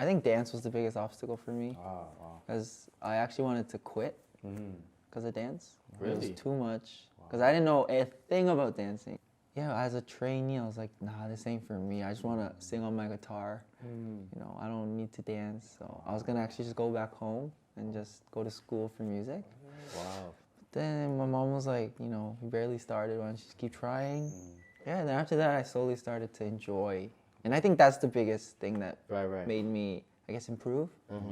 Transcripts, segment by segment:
I think dance was the biggest obstacle for me. Oh, wow. Because I actually wanted to quit because of dance. Really? It was too much. Because I didn't know a thing about dancing. Yeah, as a trainee, I was like, nah, this ain't for me. I just want to sing on my guitar. You know, I don't need to dance. So I was going to actually just go back home and just go to school for music. Wow. But then my mom was like, you know, you barely started. Why don't you just keep trying? Yeah, and then after that, I slowly started to enjoy. And I think that's the biggest thing that made me, I guess, improve.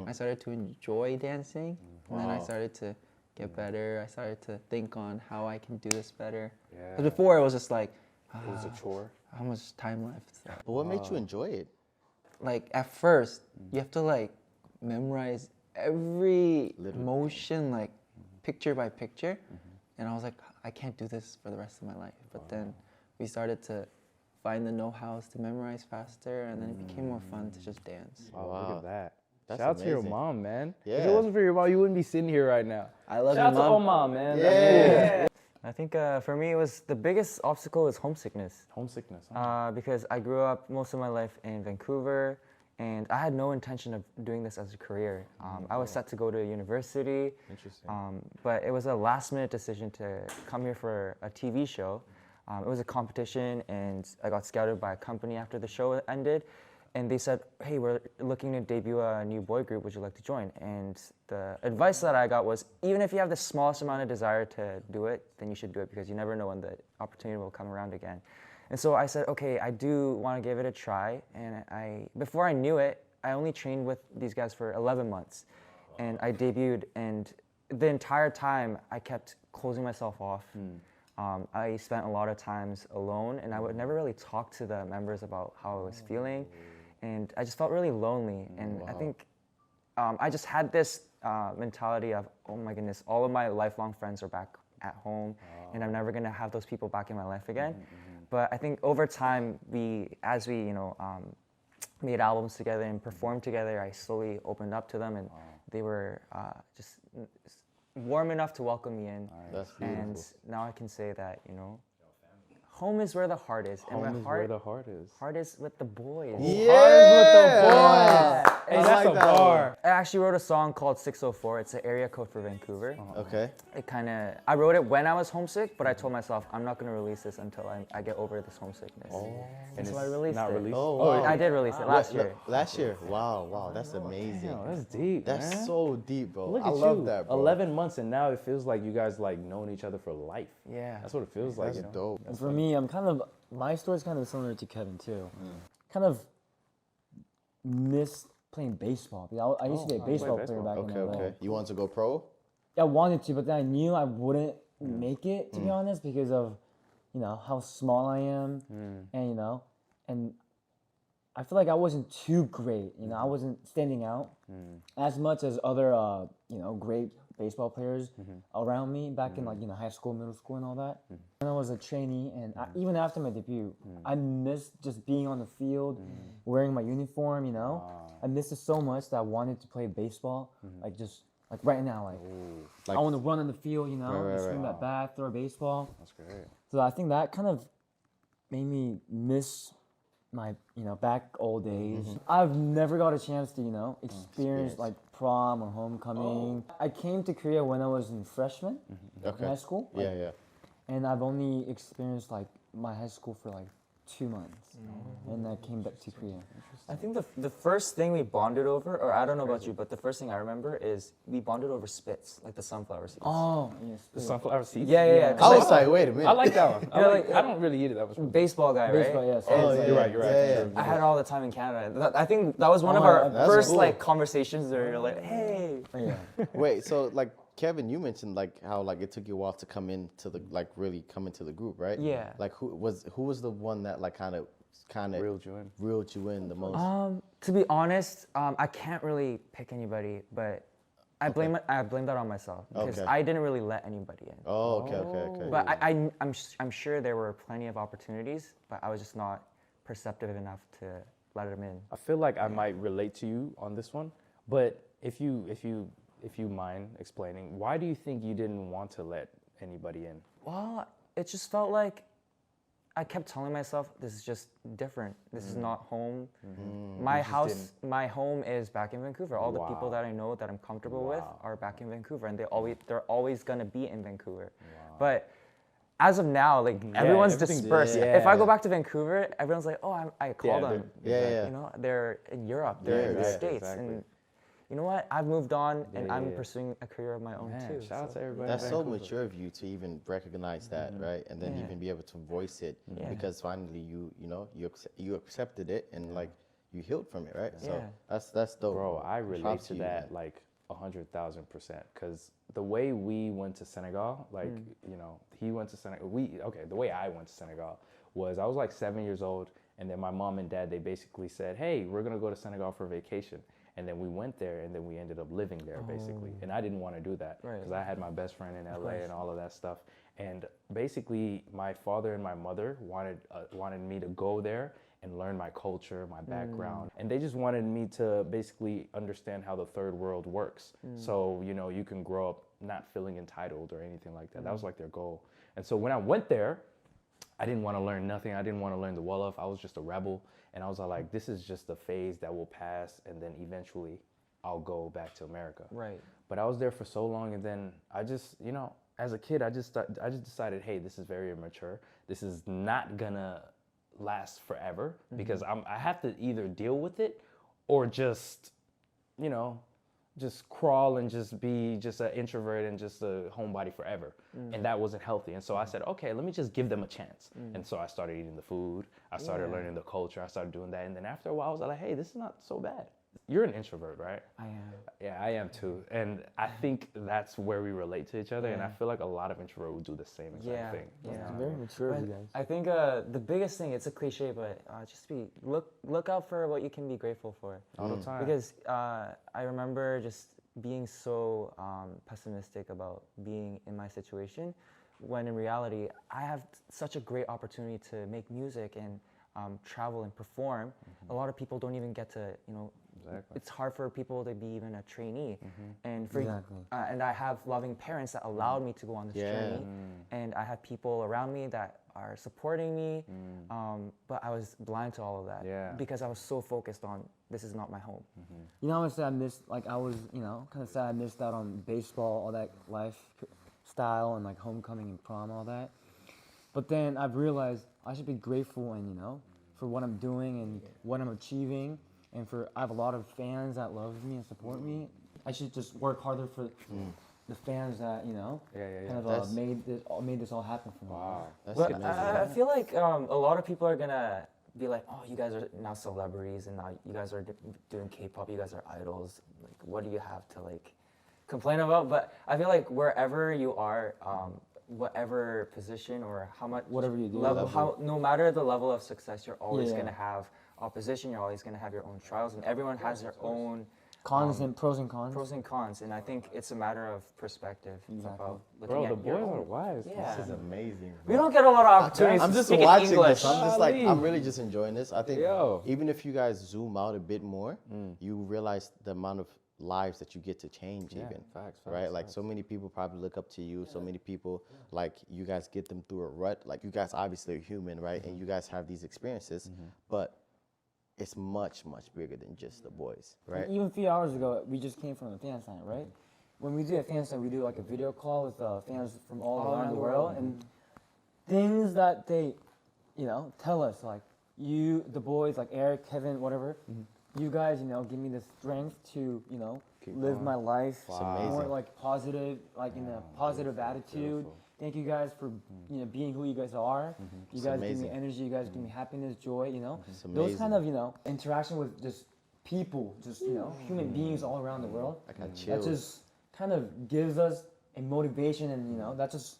I started to enjoy dancing. And then I started to get better. I started to think on how I can do this better. Because before, it was just like, It was a chore. how much time left? But what made you enjoy it? Like, at first, you have to, like, memorize every motion, like, picture by picture. And I was like, I can't do this for the rest of my life. But then we started to find the know-hows to memorize faster, and then it became more fun to just dance. Wow, look at that. That's Shout out to your amazing. mom, man. Yeah. If it wasn't for your mom, you wouldn't be sitting here right now. I love Shout you, out to Mom. Oma, man. Yeah. I think for me, it was the biggest obstacle is homesickness. Homesickness. Huh? Because I grew up most of my life in Vancouver, and I had no intention of doing this as a career. I was set to go to university, but it was a last-minute decision to come here for a TV show. It was a competition, and I got scouted by a company after the show ended, and they said, hey, we're looking to debut a new boy group, would you like to join? And the advice that I got was, even if you have the smallest amount of desire to do it, then you should do it, because you never know when the opportunity will come around again. And so I said, okay, I do want to give it a try. And before I knew it, I only trained with these guys for 11 months. And I debuted, and the entire time I kept closing myself off. I spent a lot of times alone, and I would never really talk to the members about how I was feeling. And I just felt really lonely. And I think I just had this mentality of, oh my goodness, all of my lifelong friends are back at home, and I'm never gonna have those people back in my life again. But I think over time, as we made albums together and performed together, I slowly opened up to them, and they were just warm enough to welcome me in. That's beautiful. And now I can say that, home is where the heart is. Home is where the heart is. Heart is with the boys. Yeah! Hey, that's a bar. I actually wrote a song called 604. It's an area code for Vancouver. Okay. I wrote it when I was homesick, but I told myself I'm not gonna release this until I get over this homesickness. And so it's I released not it. released? Oh, wow. I did release it last year. Last year? Wow, that's amazing. Damn, that's deep, That's man. so deep, bro. Look I at love you. that, bro. 11 months, and now it feels like you guys like known each other for life. Yeah. That's what it feels like. That's dope. And for me, my story's kind of similar to Kevin too. Kind of miss playing baseball. I used to be a baseball player back in LA. Okay. You want to go pro? I wanted to, but then I knew I wouldn't make it, to be honest, because of, how small I am, and and I feel like I wasn't too great. I wasn't standing out as much as other, great baseball players around me back in high school, middle school, and all that. When I was a trainee, and even after my debut, I missed just being on the field, wearing my uniform. I missed it so much that I wanted to play baseball, like right now, I want to run on the field, swing that bat, throw a baseball. That's great. So I think that kind of made me miss my, back old days. I've never got a chance to, experience like prom or homecoming. I came to Korea when I was in freshman in high school. Yeah. And I've only experienced like my high school for like 2 months. And I came back to Korea. I think the first thing we bonded over, or I don't know about you, but the first thing I remember is we bonded over spits, like the sunflower seeds. Oh, yes. The sunflower seeds? Yeah. I was like, wait a minute. I like that one. I don't really eat it that much. Baseball guy, right? Baseball, yes. You're right. Yeah. I had it all the time in Canada. I think that was one of our that's first cool. like conversations where you're like, hey. Yeah. Wait, so like Kevin, you mentioned like how like it took you a while to come into the really come into the group, right? Yeah. Like who was the one that like kind of Reeled you in the most? To be honest, I can't really pick anybody, but I blame that on myself because I didn't really let anybody in. Oh, okay. But I'm sure there were plenty of opportunities, but I was just not perceptive enough to let them in. I feel like I might relate to you on this one, but if you mind explaining, why do you think you didn't want to let anybody in? Well, it just felt like I kept telling myself, this is just different. This is not home. Mm-hmm. My house, my home is back in Vancouver. All the people Wow. that I know that I'm comfortable with Wow. are back in Vancouver, and they're always gonna be in Vancouver. But as of now, like everyone's everything's- dispersed. yeah. If I go back to Vancouver, everyone's like, oh, I call Yeah, them. yeah. You know, they're in Europe, they're in the Yeah, States, exactly. and you know what? I've moved on, and I'm yeah. pursuing a career of my own Man, too. shout out so- to everybody. That's in so Vancouver. mature of you to even recognize that, right? And then Yeah. even be able to voice it Yeah. because finally you accepted it and like you healed from it, right? So Yeah. that's dope. Bro, I relate Props to you, that man. like 100,000%. Because the way we went to Senegal, like, he went to Senegal. The way I went to Senegal was I was like 7 years old. And then my mom and dad, they basically said, hey, we're going to go to Senegal for vacation. And then we went there and then we ended up living there basically. And I didn't want to do that Right. because I had my best friend in LA and all of that stuff. And basically my father and my mother wanted me to go there and learn my culture, my background. And they just wanted me to basically understand how the third world works. So, you can grow up not feeling entitled or anything like that. That was like their goal. And so when I went there, I didn't want to learn nothing. I didn't want to learn the Wolof. I was just a rebel. And I was like, this is just a phase that will pass. And then eventually I'll go back to America. Right. But I was there for so long. And then I just, as a kid, I just decided, hey, this is very immature. This is not gonna last forever because I have to either deal with it or just, just crawl and just be just an introvert and just a homebody forever. And that wasn't healthy. And so I said, okay, let me just give them a chance. And so I started eating the food. I started learning the culture. I started doing that. And then after a while, I was like, hey, this is not so bad. You're an introvert, right? I am. Yeah, I am too. And I think that's where we relate to each other. And I feel like a lot of introverts would do the same exact thing. Yeah. Very mature of you guys. I think the biggest thing, it's a cliche, but just look out for what you can be grateful for. All the time. Because I remember just being so pessimistic about being in my situation, when in reality, I have such a great opportunity to make music and travel and perform. A lot of people don't even get to, Exactly. it's hard for people to be even a trainee. And for Exactly. and I have loving parents that allowed me to go on this journey, and I have people around me that are supporting me. But I was blind to all of that because I was so focused on this is not my home. You know how much I missed, like I was, kind of sad I missed out on baseball, all that lifestyle and like homecoming and prom, all that. But then I've realized I should be grateful and, for what I'm doing and what I'm achieving. And I have a lot of fans that love me and support me. I should just work harder for the fans that, kind of made this all happen for me. Wow. That's But amazing. I feel like a lot of people are gonna be like, oh, you guys are now celebrities and now you guys are doing K-pop, you guys are idols. Like, what do you have to like complain about? But I feel like wherever you are, whatever position or how much Whatever you do, no matter the level of success, you're always Yeah. gonna have opposition. You're always gonna have your own trials, and everyone has their own Cons and pros and cons. pros and cons. And I think it's a matter of perspective about looking Bro, at the your boys are own. wise. Yeah. This is amazing. We don't get a lot of opportunities I'm to just speak in watching English. this. I'm just like, Golly. I'm really just enjoying this. I think Yo. even if you guys zoom out a bit more, you realize the amount of lives that you get to change even. Facts, Right? Like so many people probably look up to you. So many people, like you guys get them through a rut. Like you guys obviously are human, right? And you guys have these experiences, but it's much, much bigger than just the boys, right? Even a few hours ago, we just came from a fan sign, right? When we do a fan sign, we do like a video call with fans from all around the world, and things that they, tell us, like you, the boys, like Eric, Kevin, whatever. You guys, give me the strength to, live my life more like positive, like in a positive attitude. Thank you guys for being who you guys are. You guys give me amazing. energy. You guys give me happiness, joy. It's Those kind amazing. of interaction with just people, just human beings all around the world. I got That chills. just kind of gives us a motivation, and that just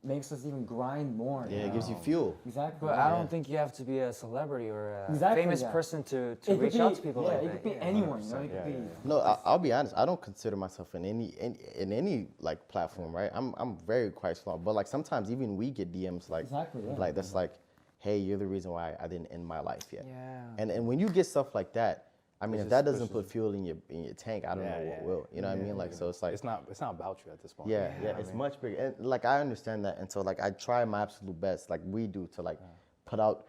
makes us even grind more. Yeah, it gives you fuel. Exactly. But I don't think you have to be a celebrity or a Exactly, famous yeah. person to It could reach be- out to people yeah, like it that. could be Yeah. anyone. It could be. No, I'll be honest. I don't consider myself in any like platform, right? I'm very quite small, but like sometimes even we get DMs like Exactly, yeah. like that's like, hey, you're the reason why I didn't end my life yet. Yeah. And when you get stuff like that, I mean, if that doesn't pushes put fuel in your tank, I don't know what will. You know what I mean? Like so, it's like It's not about you at this point. yeah, it's much bigger. And like I understand that, and so like I try my absolute best, like we do, to like put out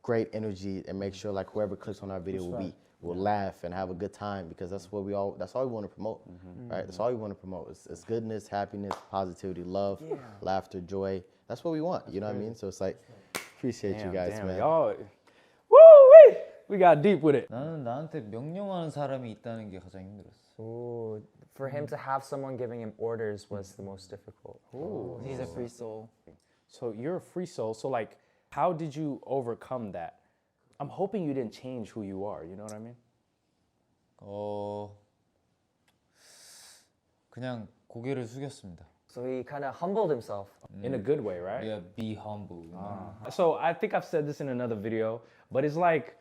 great energy and make sure like whoever clicks on our video will laugh and have a good time, because that's all we want to promote, right? That's all we want to promote. It's goodness, happiness, positivity, love, laughter, joy. That's what we want. You know what I mean? So it's like, appreciate you guys, man. Y'all, woo! We got deep with it. 나는 나한테 명령하는 사람이 있다는 게 가장 힘들었어. Ooh, for him to have someone giving him orders was the most difficult. Ooh. He's a free soul. So you're a free soul. So like, how did you overcome that? I'm hoping you didn't change who you are. You know what I mean? 그냥 고개를 숙였습니다. So he kind of humbled himself. In a good way, right? Yeah, be humble. So I think I've said this in another video, but it's like,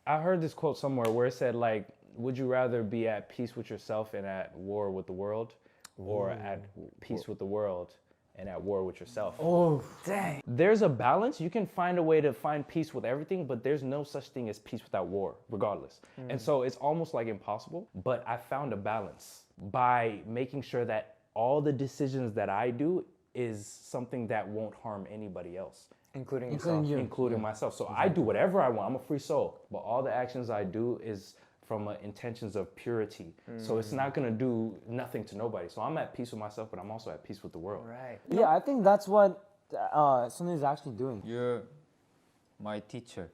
I heard this quote somewhere where it said like, would you rather be at peace with yourself and at war with the world, or at peace with the world and at war with yourself? Oh, dang. There's a balance. You can find a way to find peace with everything, but there's no such thing as peace without war, regardless. And so it's almost like impossible, but I found a balance by making sure that all the decisions that I do is something that won't harm anybody else, Including yourself. including myself. So I do whatever I want. I'm a free soul, but all the actions I do is from intentions of purity. So it's not gonna do nothing to nobody. So I'm at peace with myself, but I'm also at peace with the world. Right. Yeah, I think that's what Sunny is actually doing. You're my teacher.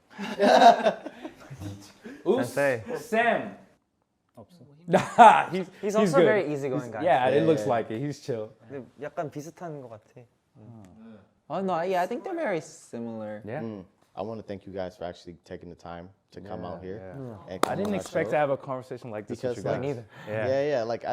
Oops, Sensei. Sam. He's also good. a very easygoing guy. Yeah, it looks like it. He's chill. 약간 비슷한 것 같아. Oh no, yeah, I think they're very similar. Yeah. I want to thank you guys for actually taking the time to come out here. And I come didn't on our expect show. to have a conversation like this Because with you guys. like, neither. Yeah. Like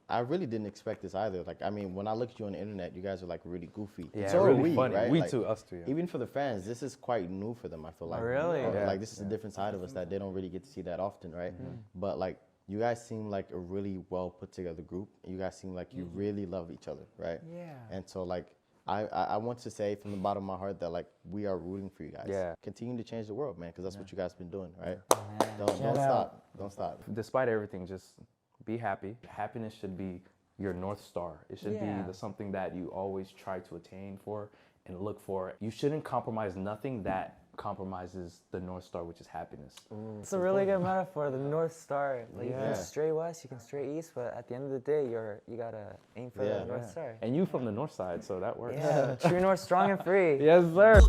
I really didn't expect this either. Like, I mean, when I look at you on the internet, you guys are like really goofy. Yeah, So are really we, funny. right? We Like, too, us too. Yeah. Even for the fans, this is quite new for them, I feel like. really? Yeah. Like, this is a different side of us that they don't really get to see that often, right? But like, you guys seem like a really well put together group. You guys seem like you really love each other, right? Yeah. And so like, I want to say from the bottom of my heart that like, we are rooting for you guys. Yeah. Continue to change the world, man, because that's what you guys been doing, right? Don't Shout out. stop. Don't stop. Despite everything, just be happy. Happiness should be your North Star. It should be something that you always try to attain for and look for. You shouldn't compromise nothing that compromises the North Star, which is happiness. It's a really good metaphor, the North Star. Like you Yeah. can stray west, you can stray east, but at the end of the day, you gotta aim for Yeah. the North Star. And you from the North Side, so that works. Yeah, true North, strong and free. Yes, sir.